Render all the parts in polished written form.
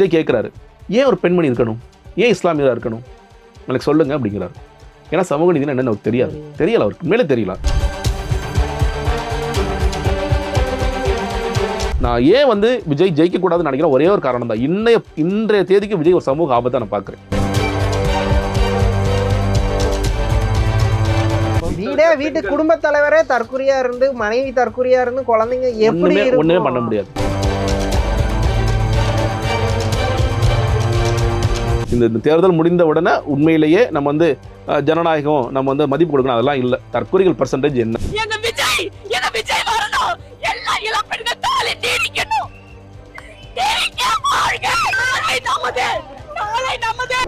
விஜய் கேட்குறாரு, ஏன் ஒரு பெண்மணி இருக்கணும், ஏன் இஸ்லாமியராக இருக்கணும், எனக்கு சொல்லுங்க அப்படிங்கிறாரு. ஏன்னா சமூக நீதினா என்னன்னு அவருக்கு தெரியல, அவருக்கு உண்மையிலே தெரியல. நான் ஏன் வந்து விஜய் ஜெயிக்கக்கூடாதுன்னு நினைக்கிறேன் ஒரே ஒரு காரணம் தான், இன்றைய தேதிக்கு விஜய் ஒரு சமூக ஆபத்தை நான் பார்க்குறேன். வீட்டு குடும்ப தலைவரே தற்கொலையா இருந்து, மனைவி தற்கொலையா இருந்து, குழந்தைங்க எப்படி ஒண்ணுமே பண்ண முடியாது. இந்த தேர்தல் முடிந்த உடனே உண்மையிலேயே நம்ம வந்து ஜனநாயகம் நம்ம வந்து மதிப்பு கொடுக்கணும், அதெல்லாம் இல்ல. தற்கொலைகள் பர்சன்டேஜ் என்ன?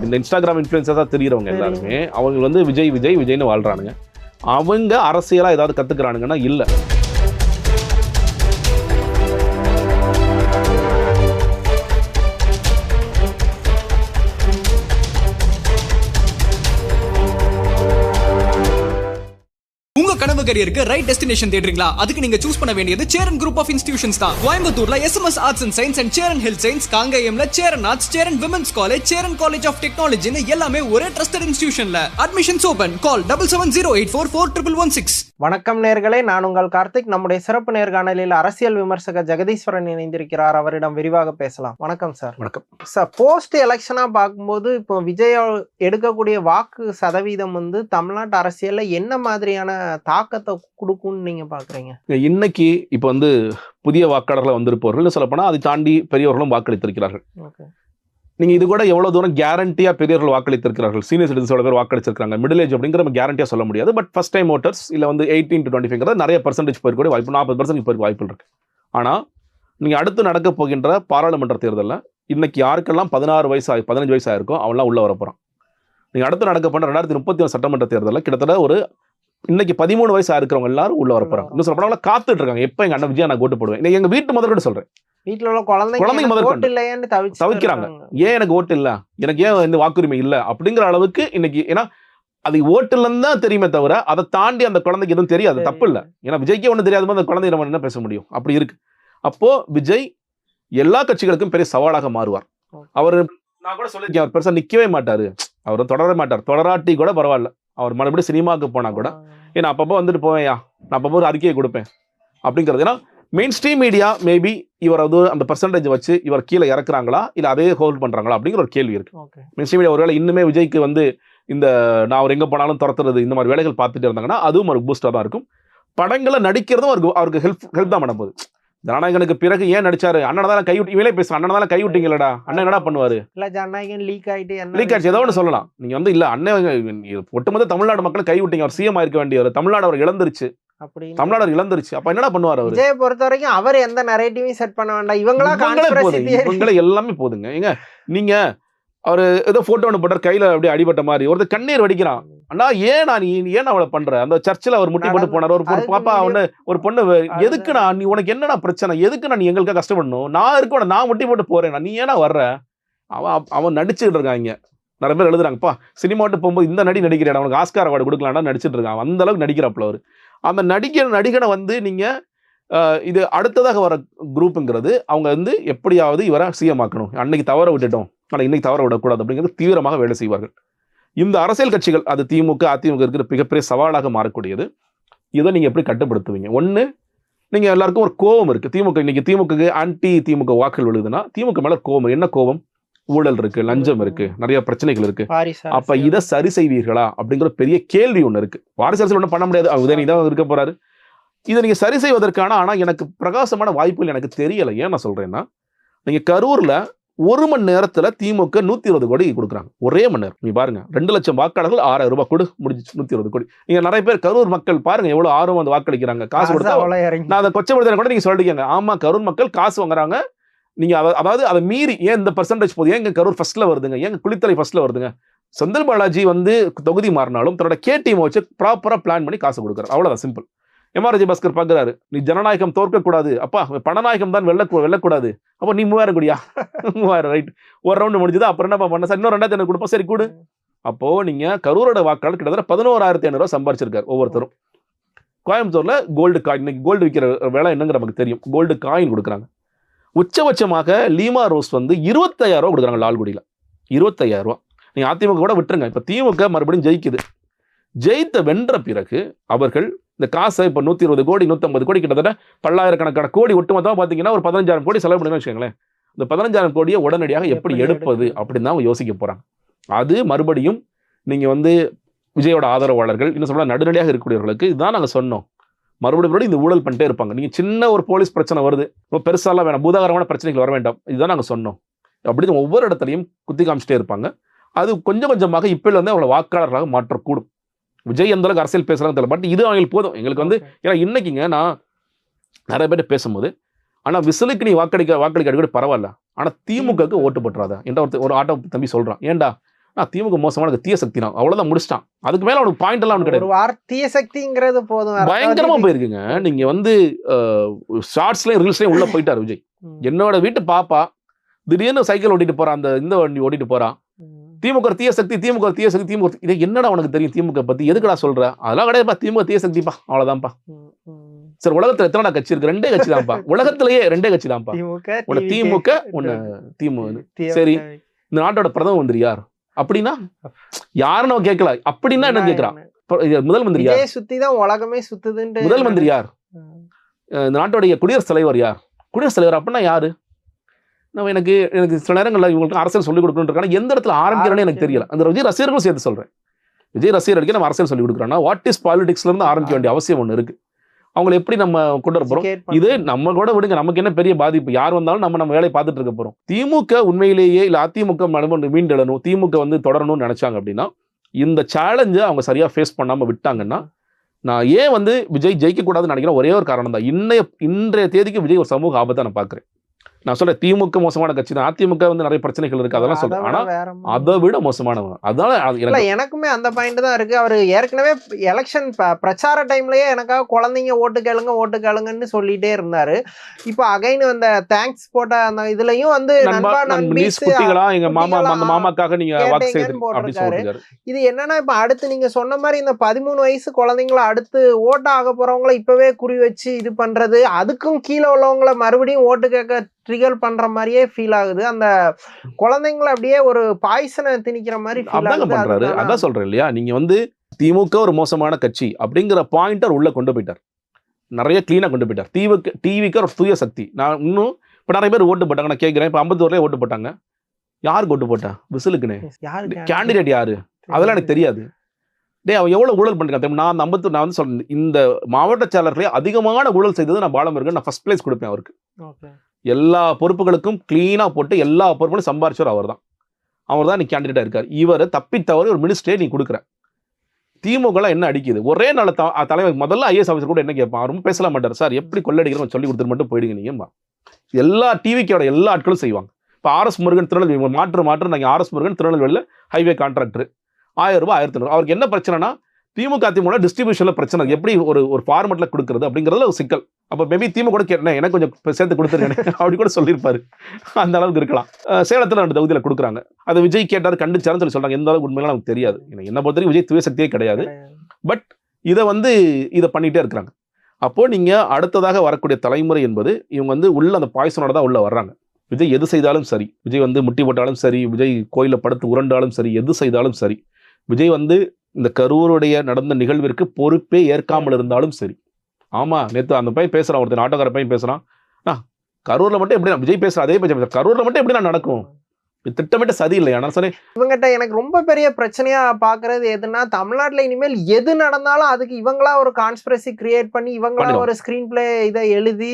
இந்த இன்ஸ்டாகிராம் இன்ஃப்ளூயன்சர்ஸா தெரியுறவங்க எல்லாருமே அவங்க வந்து விஜய்னு வாழ்றானுங்க. அவங்க அரசியலா ஏதாவது கத்துக்கிறானுங்கன்னா இல்ல. கனவு கரியருக்கு ரைட் டெஸ்டினேஷன் தேடுறீங்களா? அதுக்கு நீங்க சூஸ் பண்ண வேண்டியது சேரன் குரூப் ஆஃப் இன்ஸ்டிடியூஷன்ஸ் தான். கோயம்புத்தூர்ல SMS arts and science and Cheran health science, காங்கேயம்ல Cheran arts, Cheran women's college, Cheran college of டெக்னாலஜின்னு எல்லாமே ஒரே ட்ரஸ்டட் இன்ஸ்டிடியூஷன்ல. Admissions open. கால் 7708441116. வணக்கம் நேர்களே, நான் உங்கள் கார்த்திக். நம்முடைய சிறப்பு நேர்காணலில் அரசியல் விமர்சகர் ஜெகதீஸ்வரன் இணைந்திருக்கிறார். அவரிடம் விரிவாக பேசலாம். வணக்கம் சார். வணக்கம் சார். போஸ்ட் எலெக்ஷனா பார்க்கும்போது இப்போ விஜய் எடுக்கக்கூடிய வாக்கு சதவீதம் வந்து தமிழ்நாட்டு அரசியல்ல என்ன மாதிரியான தாக்கத்தை கொடுக்கும்னு நீங்க பாக்குறீங்க? இன்னைக்கு இப்ப வந்து புதிய வாக்காளர்கள் வந்திருப்பவர்கள் சொல்ல போனா அதை தாண்டி பெரியவர்களும் வாக்களித்திருக்கிறார்கள். நீங்க இது கூட எவ்வளவு தூரம் கேரண்டியா பெரியவர்கள் வாக்களித்திருக்கிறார்கள், சீனியர் சிட்டிசன்ஸோட பேர் வாக்களிச்சிருக்காங்க, மிடில் ஏஜ் அப்படிங்கிற நம்ம கேரண்டியா சொல்ல முடியாது. பட் ஃபர்ஸ்ட் டைம் ஓட்டர்ஸ் இல்ல வந்து 18 to 25 நிறைய பர்சன்டேஜ் போயிருக்க வாய்ப்பு, 40% போயிருக்க வாய்ப்பு இருக்கு. ஆனா நீங்க அடுத்து நடக்க போகின்ற பாராளுமன்ற தேர்தலில் இன்னைக்கு யாருக்கெல்லாம் 16 வயசு 15 வயசு ஆயிருக்கோ அவெல்லாம் உள்ள வர போறான். நீங்க அடுத்து நடக்க போன 2031 சட்டமன்ற தேர்தலில் கிட்டத்தட்ட ஒரு இன்னைக்கு 13 வயசு இருக்கிறவங்க எல்லாரும் உள்ள வர போறாங்க. இன்னும் சொல்ல போனா காத்துட்டு இருக்காங்க, எப்ப எங்க அண்ணன் விஜய் நான் ஓட்டு போடுவேன். எங்க வீட்டு முதல்கூட சொல்றேன், வீட்டுல உள்ள குழந்தைங்க முதல் தவிக்கிறாங்க. ஏன் எனக்கு ஓட்டு இல்ல, எனக்கு ஏன் இந்த வாக்குரிமை இல்ல அப்படிங்கிற அளவுக்கு இன்னைக்கு. ஏன்னா அது ஓட்டு இல்லைன்னு தான் தெரியுமே தவிர அதை தாண்டி அந்த குழந்தைக்கு எதுவும் தெரியாது. தப்பு இல்லை, ஏன்னா விஜய்க்கே ஒண்ணு தெரியாத அந்த குழந்தை நம்ம என்ன பேச முடியும், அப்படி இருக்கு. அப்போ விஜய் எல்லா கட்சிகளுக்கும் பெரிய சவாலாக மாறுவார். அவர் நான் கூட சொல்லியிருக்கேன், அவர் பெருசா நிக்கவே மாட்டாரு, அவர் தொடர மாட்டார். தொடராட்டி கூட பரவாயில்ல, அவர் மறுபடியும் சினிமாவுக்கு போனா கூட ஏன்னா அப்பப்போ வந்துட்டு போவேயா, நான் அப்பப்போ ஒரு அறிக்கையை கொடுப்பேன் அப்படிங்கிறது. ஏன்னா மெயின் ஸ்ட்ரீம் மீடியா மேபி இவர் வந்து அந்த பர்சன்டேஜ் வச்சு இவர் கீழே இறக்குறாங்களா இல்லை அதே ஹோல்ட் பண்றாங்களா அப்படிங்கிற ஒரு கேள்வி இருக்கு. மெயின் ஸ்ட்ரீம் மீடியா ஒருவேளை இன்னுமே விஜய்க்கு வந்து இந்த நான் அவர் எங்க போனாலும் துரத்துறது இந்த மாதிரி வேலைகள் பார்த்துட்டு இருந்தாங்கன்னா அதுவும் ஒரு பூஸ்டா தான் இருக்கும். படங்களை நடிக்கிறதும் அவருக்கு ஹெல்ப் தான் பண்ண போகுது. ஜனநாயகனுக்கு பிறகு ஏன் நடிச்சாரு, அண்ணன் தான் கை விட்டு, இவளே பேசுறேன், அண்ணன் தான் கை விட்டீங்களடா, அண்ணன் என்னடா பண்ணுவாரு, லீக் ஆயிடுச்சு ஏதோ ஒன்று சொல்லலாம். நீங்க வந்து இல்ல அண்ணன் ஒட்டுமொத்த தமிழ்நாடு மக்களை கை விட்டீங்க, அவர் சிஎம் ஆயிருக்க வேண்டியவர், தமிழ்நாடு அவர் இழந்துருச்சு, தமிழ்நாடு இழந்துருச்சு. அப்ப என்னடா பண்ணுவார் அவர்? விஜய் பொறுத்த வரைக்கும் அவர் எந்த நரேட்டிவையும் செட் பண்ண வேண்டாம், இவங்களே எல்லாமே போதுங்க. ஏங்க நீங்க அவரு ஏதோ போட்டோ ஒன்று போட்டார், கையில அப்படியே அடிபட்ட மாதிரி ஒருத்தர் கண்ணீர் வடிக்கிறான். அண்ணா ஏன்னா நீ ஏன் அவளை பண்ற? அந்த சர்ச்சில் அவர் முட்டி போட்டு போனார், ஒரு பாப்பா ஒண்ணு ஒரு பொண்ணு, எதுக்குண்ணா நீ, உனக்கு என்னன்னா பிரச்சனை, எதுக்குண்ணா நீ எங்களுக்காக கஷ்டப்படணும், நான் இருக்கணும், நான் முட்டி போட்டு போறேன், நீ ஏன்னா வர்ற? அவன் நடிச்சுட்டு இருக்காங்க. நிறைய பேர் எழுதுறாங்கப்பா சினிமா விட்டு போகும்போது இந்த நடிக்கிறேன், அவனுக்கு ஆஸ்கார் அவார்டு கொடுக்கலாம்னா நடிச்சிட்டு இருக்கான், அந்த அளவுக்கு நடிக்கிறாப்புல அவர். அந்த நடிகனை வந்து நீங்க இது அடுத்ததாக வர குரூப்புங்கிறது அவங்க வந்து எப்படியாவது இவரை சிஎம் ஆக்கணும், அன்னைக்கு தவற விட்டுட்டோம் ஆனால் இன்னைக்கு தவற விடக்கூடாது அப்படிங்கிறது தீவிரமாக வேலை செய்வார்கள். இந்த அரசியல் கட்சிகள் அது திமுக அதிமுக இருக்கிற மிகப்பெரிய சவாலாக மாறக்கூடியது. இதை நீங்க எப்படி கட்டுப்படுத்துவீங்க? ஒண்ணு, நீங்க எல்லாருக்கும் ஒரு கோபம் இருக்கு. இன்னைக்கு திமுக ஆன்டி திமுக வாக்குகள் விழுதுன்னா திமுக மேல கோபம். என்ன கோபம்? ஊழல் இருக்கு, லஞ்சம் இருக்கு, நிறைய பிரச்சனைகள் இருக்கு. அப்ப இதை சரி செய்வீர்களா அப்படிங்கிற பெரிய கேள்வி ஒண்ணு இருக்கு. வாரிசு அரசியல் ஒன்றும் பண்ண முடியாது, உதயநிதி தான் இருக்க போறாரு. இதை நீங்க சரி செய்வதற்கான ஆனா எனக்கு பிரகாசமான வாய்ப்புகள் எனக்கு தெரியல. ஏன் நான் சொல்றேன்னா, நீங்க கரூர்ல 1 மணி நேரத்துல திமுக 120 கோடி கொடுக்குறாங்க, ஒரே மணி நேரம். நீங்க பாருங்க, 2 லட்சம் வாக்காளர்கள் 6000 ரூபாய் கொடு, முடிஞ்சு 120 கோடி. நீங்க நிறைய பேர் கரூர் மக்கள் பாருங்க எவ்வளவு ஆர்வம் வந்து வாக்களிக்கிறாங்க, காசு கொடுத்தா. நான் அதை கொச்சப்படுத்த கூட நீங்க சொல்லிட்டீங்க, ஆமா கரூர் மக்கள் காசு வாங்குறாங்க. நீங்க அதாவது அதை மீறி ஏன் இந்த பர்சன்டேஜ் போகுது, ஏங்க கரூர் ஃபர்ஸ்ட்ல வருதுங்க, ஏங்க குளித்தலை ஃபர்ஸ்ட்ல வருதுங்க? செந்தில் பாலாஜி வந்து தொகுதி மாறினாலும் தன்னோட டீம் வச்சு ப்ராப்பரா பிளான் பண்ணி காசு கொடுக்குறாரு, அவ்வளவுதான் சிம்பிள். எம்ஆர் விஜயபாஸ்கர் பாக்குறாரு, நீ ஜனநாயகம் தோற்கக்கூடாது, அப்பா பணநாயகம் தான் வெல்லக்கூடாது, அப்போ நீ 3000 கோடியா? 3000 ரைட், ஒரு ரவுண்டு முடிஞ்சது, அப்புறம் என்ன பண்ண சார், இன்னும் 2500 கொடுப்போம், சரி கூடு. அப்போ நீங்க கரூரோட வாக்காளர் கிட்டத்தட்ட 11,500 ரூபாய் சம்பாரிச்சிருக்காரு ஒவ்வொருத்தரும். கோயம்புத்தூர்ல கோல்டு காயின், இன்னைக்கு கோல்டு விற்கிற வேலை என்னங்கிற நமக்கு தெரியும், கோல்டு காயின் கொடுக்குறாங்க. உச்சபட்சமாக லீமா ரோஸ் வந்து 25,000 ரூபா கொடுக்குறாங்க லால்குடியில். 25,000 ரூபா. நீங்க அதிமுக கூட விட்டுருங்க. இப்ப திமுக மறுபடியும் ஜெயிக்குது. வென்ற பிறகு அவர்கள் இந்த காசை இப்ப 120 கோடி 150 கோடி கிட்டத்தட்ட பல்லாயிரக்கணக்கான கோடி ஒட்டுமொத்தமா பாத்தீங்கன்னா ஒரு 15,000 கோடி செலவு பண்ணி வச்சுக்கோங்களேன். இந்த 15,000 கோடியை உடனடியாக எப்படி எடுப்பது அப்படின்னு தான் அவங்க யோசிக்க போறாங்க. அது மறுபடியும் நீங்க வந்து விஜயோட ஆதரவாளர்கள் இன்னும் சொல்ல நடுநிலையாக இருக்கக்கூடியவர்களுக்கு இதுதான் நாங்க சொன்னோம். மறுபடியும் இந்த ஊழல் பண்ணிட்டே இருப்பாங்க. நீங்க சின்ன ஒரு போலீஸ் பிரச்சனை வருது, ரொம்ப பெருசாலாம் வேணாம், பூதாகரமான பிரச்சனைகள் வர வேண்டாம், இதுதான் நாங்க சொன்னோம் அப்படின்னு ஒவ்வொரு இடத்துலையும் குத்தி காமிச்சிட்டே இருப்பாங்க. அது கொஞ்சம் கொஞ்சமாக இப்பல வந்து அவங்களை வாக்காளர்களாக மாற்றக்கூடும். விஜய் எந்த அளவுக்கு அரசியல் பேசுறாங்க தெரியல, பட் இது அவங்களுக்கு போதும். எங்களுக்கு வந்து ஏன்னா இன்னைக்குங்க நான் நிறைய பேர் பேசும்போது, ஆனா விசிலுக்கு நீ வாக்களிக்க கூட பரவாயில்ல, ஆனா திமுகக்கு ஓட்டு போட்டுறாத என்ற ஒரு ஆட்டோ தம்பி சொல்றான். ஏன்டா நான் திமுக மோசமான தீய சக்தி தான், அவ்வளவுதான் முடிச்சிட்டான். அதுக்கு மேல அவனுக்கு பாயிண்ட் எல்லாம் கிடையாது. ஒரு வார தீய சக்திங்கிறது போதும், பயங்கரமா போயிருக்குங்க. நீங்க வந்து ஷார்ட்ஸ்லயும் ரீல்ஸ்லயும் உள்ள போயிட்டாரு விஜய். என்னோட வீட்டு பாப்பா திடீர்னு சைக்கிள் ஓட்டிட்டு போறான், அந்த இந்த வண்டி ஓட்டிட்டு போறான், திமுக தீய சக்தி திமுக தீய சக்தி திமுக. இதை என்னடா உனக்கு தெரியும் திமுக பத்தி, எதுக்குடா சொல்ற? அதெல்லாம் கிடையாதுப்பா, திமுக தீய சக்திப்பா, அவ்வளவுதான்ப்பா. சரி, உலகத்துல எத்தனை கட்சி இருக்கு? 2 கட்சி தான்ப்பா. உலகத்திலேயே 2 கட்சி தான்ப்பா. ஒன்னு திமுக, ஒன்னு திமுக. சரி, இந்த நாட்டோட பிரதம மந்திரி யார் அப்படின்னா யாருன்னு நம்ம கேட்கல. அப்படின்னா என்ன கேட்கிறான்? முதல் மந்திரி யார்? சுத்திதான் உலகமே சுத்துது. முதல் மந்திரி யார்? இந்த நாட்டோடைய குடியரசுத் தலைவர் யார்? குடியரசுத் தலைவர் அப்படின்னா யாரு? நம்ம எனக்கு சில நேரங்கள்ல இவங்களுக்கு அரசியல் சொல்லிக் கொடுக்கணும்னு எந்த இடத்துல ஆரம்பிக்கிறேன்னு எனக்கு தெரியல. அந்த விஜய் ரசிகர்களும் சேர்த்து சொல்றேன். விஜய் ரசிகர்களுக்கு நம்ம அரசியல் சொல்லிக் கொடுக்குறோம்னா வாட் இஸ் பாலிடிக்ஸ்ல இருந்து ஆரம்பிக்க வேண்டிய அவசியம் ஒண்ணு இருக்கு. அவங்களை எப்படி நம்ம கொண்டு வர போறோம்? இது நம்ம கூட விடுங்க, நமக்கு என்ன பெரிய பாதிப்பு? யார் வந்தாலும் நம்ம வேலையை பார்த்துட்டு இருக்க போறோம். திமுக உண்மையிலேயே இல்ல அதிமுக மீண்டெழணும், திமுக வந்து தொடரணும்னு நினைச்சாங்க அப்படின்னா இந்த சேலஞ்சை அவங்க சரியா ஃபேஸ் பண்ணாம விட்டாங்கன்னா, நான் ஏன் வந்து விஜய் ஜெயிக்க கூடாதுன்னு நினைக்கிறேன் ஒரே ஒரு காரணம் தான். இன்றைய தேதிக்கு விஜய் ஒரு சமூக ஆபத்தை நான் பாக்குறேன். நான் சொல்றேன் திமுக மோசமான கட்சி தான், அதிமுக வந்து நிறைய பிரச்சனைகள் இருக்கு, அதெல்லாம் சொல்றேன். ஆனா அதை விட மோசமானவங்க. அதனால எனக்குமே அந்த பாயிண்ட் தான் இருக்கு. அவரு ஏற்கனவே எலெக்ஷன் பிரச்சார டைம்லயே எனக்காக குழந்தைங்க ஓட்டு கேளுங்கன்னு சொல்லிட்டே இருந்தாரு. இப்போ அகைன் அந்த தேங்க்ஸ் போட்ட அந்த இதுலயும் வந்து எங்க மாமா அந்த மாமாக்காக நீங்க வாக்கு செய்து. இது என்னன்னா இப்ப அடுத்து நீங்க சொன்ன மாதிரி இந்த 13 வயசு குழந்தைங்களை அடுத்து ஓட்ட ஆக போறவங்களை இப்பவே குறி வச்சு இது பண்றது, அதுக்கும் கீழே உள்ளவங்களை மறுபடியும் ஓட்டு கேட்க ட்ரிகர் பண்ற மாதிரியே ஃபீல் ஆகுது. அந்த குழந்தைங்களை அப்படியே ஒரு பாய்சனை திணிக்கிற மாதிரி ஃபீல் ஆகுது. அதான் சொல்றேன் இல்லையா, நீங்க வந்து திமுக ஒரு மோசமான கட்சி அப்படிங்கிற பாயிண்டர் உள்ள கொண்டு போயிட்டார், நிறைய கிளீனா கொண்டு போயிட்டார். டிவிக்கு ஒரு தூய சக்தி. நான் இன்னும் இப்ப நிறைய பேர் ஓட்டு போட்டாங்க, நான் கேட்கிறேன். இப்ப 54 ஓட்டு போட்டாங்க, யாருக்கு ஓட்டு போட்டா? விசிலுக்குன்னு. கேண்டிடேட் யாரு அதெல்லாம் எனக்கு தெரியாது. அவன் எவ்வளவு ஊழல் பண்ணிருக்கான். நான் அந்த 54 நான் வந்து சொல்றேன், இந்த மாவட்ட செயலர்களே அதிகமான ஊழல் செய்தது நான் பாலமுருகன். நான் ஃபர்ஸ்ட் பிளேஸ் கொடுப்பேன் அவருக்கு. எல்லா பொறுப்புகளுக்கும் கிளீனா போட்டு எல்லா பொறுப்புகளும் சம்பாரிச்சவர் அவர் தான் நீ கேண்டிடேட்டா இருக்காரு. இவரை தப்பித்தவரை ஒரு மினிஸ்டரே நீ கொடுக்குற. திமுக என்ன அடிக்குது? ஒரே நாள் தலைவர் முதல்ல IAS ஆஃபீஸர் கூட என்ன கேட்பான், ரொம்ப பேச மாட்டார். சார் எப்படி கொள்ளடிக்கிறோம் சொல்லி கொடுத்துட்டு மட்டும் போயிடுங்க நீங்க. எல்லா டிவிக்கோட எல்லா ஆட்களும் செய்வாங்க. இப்போ RS முருகன் திருநெல்வேலி மாற்று நாங்கள் RS முருகன் திருநெல்வேலியில் ஹைவே கான்ட்ராக்டர் 1000 ரூபாய் 1500. அவருக்கு என்ன பிரச்சனைனா திமுக டிஸ்ட்ரிபியூஷன்ல பிரச்சனை, எப்படி ஒரு ஃபார்மெட்ல கொடுக்குறது அப்படிங்கிறதுல ஒரு சிக்கல். அப்போ மேபி திமுக கூட கேட்டேன், எனக்கு கொஞ்சம் சேர்த்து கொடுத்துருக்கேன் அப்படி கூட சொல்லியிருப்பாரு. அந்த அளவுக்கு இருக்கலாம். சேலத்தில் 2 தொகுதியில் கொடுக்குறாங்க. அது விஜய் கேட்டார், கண்டிச்சாருன்னு சொல்லி சொல்றாங்க. எந்த அளவுக்கு உண்மையில நமக்கு தெரியாது. என்ன பொறுத்தவரைக்கும் விஜய் தூய சக்தியே கிடையாது. பட் இதை பண்ணிட்டே இருக்கிறாங்க. அப்போ நீங்க அடுத்ததாக வரக்கூடிய தலைமுறை என்பது இவங்க வந்து உள்ள அந்த பாய்சனோட தான் உள்ள வர்றாங்க. விஜய் எது செய்தாலும் சரி, விஜய் வந்து முட்டி போட்டாலும் சரி, விஜய் கோயிலில் படுத்து உருண்டாலும் சரி, எது செய்தாலும் சரி, விஜய் வந்து இந்த கரூருடைய நடந்த நிகழ்விற்கு பொறுப்பே ஏற்காமல் இருந்தாலும் சரி. ஆமா, நேற்று அந்த பையன் பேசுறான், ஒருத்தர் ஆட்டோக்கார பையன் பேசுறான், கரூர்ல மட்டும் எப்படி விஜய் பேசுற அதே பேச கரூர்ல மட்டும் எப்படி நடக்கும்? திட்டமிட்ட சதி இல்லையா? நான் சொன்னேன் இவங்கிட்ட எனக்கு ரொம்ப பெரிய பிரச்சனையா பாக்குறது எதுன்னா, தமிழ்நாட்டுல இனிமேல் எது நடந்தாலும் அதுக்கு இவங்களா ஒரு கான்ஸ்பிரசி கிரியேட் பண்ணி இவங்களா ஒரு ஸ்கிரீன் பிளே இதை எழுதி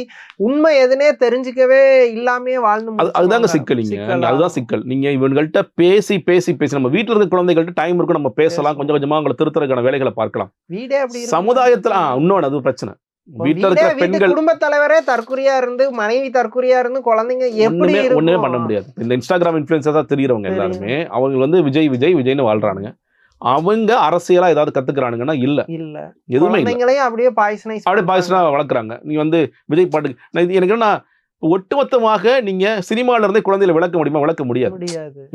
உண்மை எதுனே தெரிஞ்சுக்கவே இல்லாமே வாழ்ந்து. அதுதாங்க சிக்கல். அதுதான் சிக்கல். நீங்க இவங்கள்ட்ட பேசி பேசி பேசி நம்ம வீட்டுல இருக்க குழந்தைகள்ட்ட டைம் இருக்கும், நம்ம பேசலாம், கொஞ்சம் கொஞ்சமா அவங்களை திருத்தறதுக்கான வேலைகளை பார்க்கலாம். வீடே அப்படி சமுதாயத்துல இன்னொன்னு அது பிரச்சனை. வீட்டுல இருக்கிற பெண்கள், குடும்ப தலைவரே தற்குறியா இருந்து, மனைவி தற்குறியா இருந்து, குழந்தைங்க எப்படி ஒண்ணுமே பண்ண முடியாது. இந்த இன்ஸ்டாகிராம் இன்ஃபுளுசர்ஸா தெரியுறவங்க எல்லாருமே அவங்க வந்து விஜய்னு வாழ்றானுங்க. அவங்க அரசியலா ஏதாவது கத்துக்கிறானுங்கன்னா இல்ல எதுவுமே அப்படியே பாய்சனா வளர்க்குறாங்க. நீ வந்து விஜய் பாட்டு எனக்கு என்ன ஒட்டுமொத்தமாக நீங்க சினிமால இருந்தே குழந்தைகளை விளக்க முடியுமா? விளக்க முடியாது.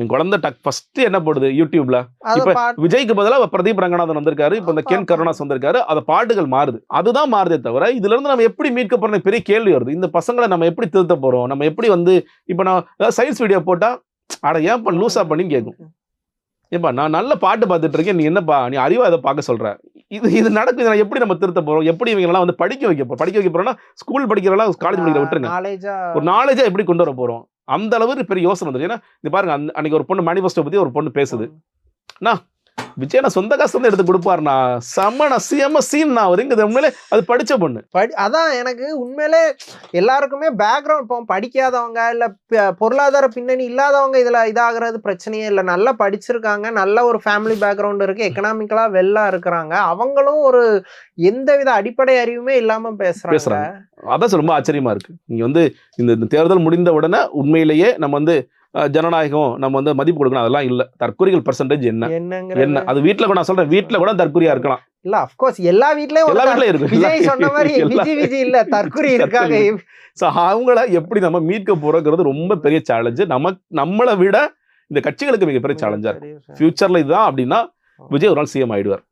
என் குழந்தை ஃபர்ஸ்ட் என்ன போடுது யூடியூப்ல, இப்ப விஜய்க்கு பதிலா பிரதீப் ரங்கநாதன் வந்திருக்காரு, இப்ப இந்த கென் கருணாஸ் வந்திருக்காரு, அத பாட்டுகள் மாறுது, அதுதான் மாறுதே தவிர இதுல இருந்து நம்ம எப்படி மீட்க போறோம் பெரிய கேள்வி வருது. இந்த பசங்களை நம்ம எப்படி திருத்த போறோம்? நம்ம எப்படி வந்து இப்ப நான் சயின்ஸ் வீடியோ போட்டா அட ஏன் லூசா பண்ணி கேட்கும். ஏப்பா நான் நல்ல பாட்டு பார்த்துட்டு இருக்கேன், நீ என்னப்பா நீ அறிவா இதை பார்க்க சொல்ற? இது நடக்குது. நான் எப்படி நம்ம திருத்த போறோம்? எப்படி இவங்கெல்லாம் வந்து படிக்க வைக்க போறோம்னா ஸ்கூல் படிக்கிறவங்களா காலேஜ் படிக்கிற விட்டுருங்க, ஒரு நாலேஜா எப்படி கொண்டு வர போறோம்? அந்த அளவுக்கு பெரிய யோசனை வந்துருக்கு. ஏன்னா இது பாருங்க, அன்னைக்கு ஒரு பொண்ணு மேனிஃபெஸ்டோ பத்தி ஒரு பொண்ணு பேசுது, நான் விஜய் நான் சொந்த காசு வந்து எடுத்து கொடுப்பாருண்ணா, செம்ம சிஎம் சீன் அவருங்கிறது உண்மையிலே அது படிச்ச பொண்ணு. அதான் எனக்கு உண்மையிலே எல்லாருக்குமே பேக்ரவுண்ட் இப்போ படிக்காதவங்க இல்ல பொருளாதார பின்னணி இல்லாதவங்க இதுல இதாகிறது பிரச்சனையே இல்லை. நல்லா படிச்சிருக்காங்க, நல்ல ஒரு ஃபேமிலி பேக்ரவுண்ட் இருக்கு, எக்கனாமிக்கலா வெல்லா இருக்கிறாங்க, அவங்களும் ஒரு எந்தவித அடிப்படை அறிவுமே இல்லாம பேசுறாங்க. அதான் ரொம்ப ஆச்சரியமா இருக்கு. நீங்க வந்து இந்த தேர்தல் முடிந்த உடனே உண்மையிலேயே நம்ம வந்து ஜனநாயகம் நம்ம வந்து மதிப்பு கொடுக்கணும், அதெல்லாம் இல்ல. தற்கொலைகள் பெர்சன்டேஜ் என்ன அது வீட்டுல கூட நான் சொல்றேன், வீட்டுல கூட தற்கொலையா இருக்கலாம். இல்ல அஃப்கோர்ஸ் எல்லா வீட்லயும் இருக்கு. விஜய் சொன்ன மாதிரி விஜய் இல்ல தற்கொலை இருக்காங்க. சோ அவங்கள எப்படி நம்ம மீட்க போறோங்கிறது ரொம்ப பெரிய சேலஞ்சு. நம்மளை விட இந்த கட்சிகளுக்கு மிகப்பெரிய சேலஞ்சா இருக்கு. ஃபியூச்சர்ல இதுதான் அப்படின்னா விஜய் ஒரு நாள் சிஎம் ஆயிடுவார்.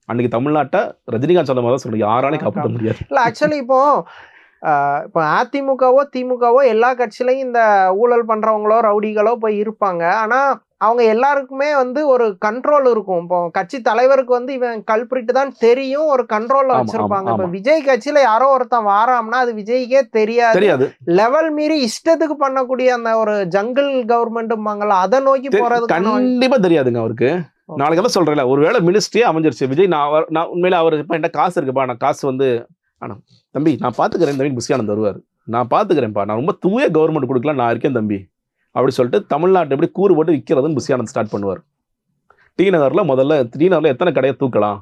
அன்னைக்கு தமிழ்நாட்டை ரஜினிகாந்த் சொன்ன மாதிரி சொல்லுங்க, யாராலையும் காப்பாற்ற முடியாது. இல்ல ஆக்சுவலி இப்போ அதிமுகவோ திமுகவோ எல்லா கட்சியிலையும் இந்த ஊழல் பண்றவங்களோ ரவுடிகளோ போய் இருப்பாங்க. ஆனா அவங்க எல்லாருக்குமே வந்து ஒரு கண்ட்ரோல் இருக்கும். இப்போ கட்சி தலைவருக்கு வந்து இவன் கல்பிரிட்டு தான் தெரியும், ஒரு கண்ட்ரோல்ல வச்சிருப்பாங்க. இப்ப விஜய் கட்சியில யாரோ ஒருத்தன் வாராம்னா அது விஜய்க்கே தெரியாது. லெவல் மீறி இஷ்டத்துக்கு பண்ணக்கூடிய அந்த ஒரு ஜங்கிள் கவர்மெண்ட்பாங்கல்ல, அதை நோக்கி போறது கண்டிப்பா தெரியாதுங்க அவருக்கு. நாளைக்கு தான் சொல்றேன், ஒருவேளை மினிஸ்ட்ரியே அமைஞ்சிருச்சு, விஜய் நான் உண்மையில அவர் இப்ப என்கிட்ட காசு இருக்குப்பா, நான் காசு வந்து ஆனா தம்பி நான் பாத்துக்கிறேன், தம்பி புஷியானந்த் வருவார், நான் பாத்துக்கிறேன்ப்பா, நான் ரொம்ப தூய கவர்மெண்ட் கொடுக்கலாம், நான் இருக்கேன் தம்பி அப்படி சொல்லிட்டு தமிழ்நாட்டை எப்படி கூறு போட்டு விற்கிறதுன்னு புஷியானந்த் ஸ்டார்ட் பண்ணுவார். டி நகர்ல எத்தனை கடையை தூக்கலாம்,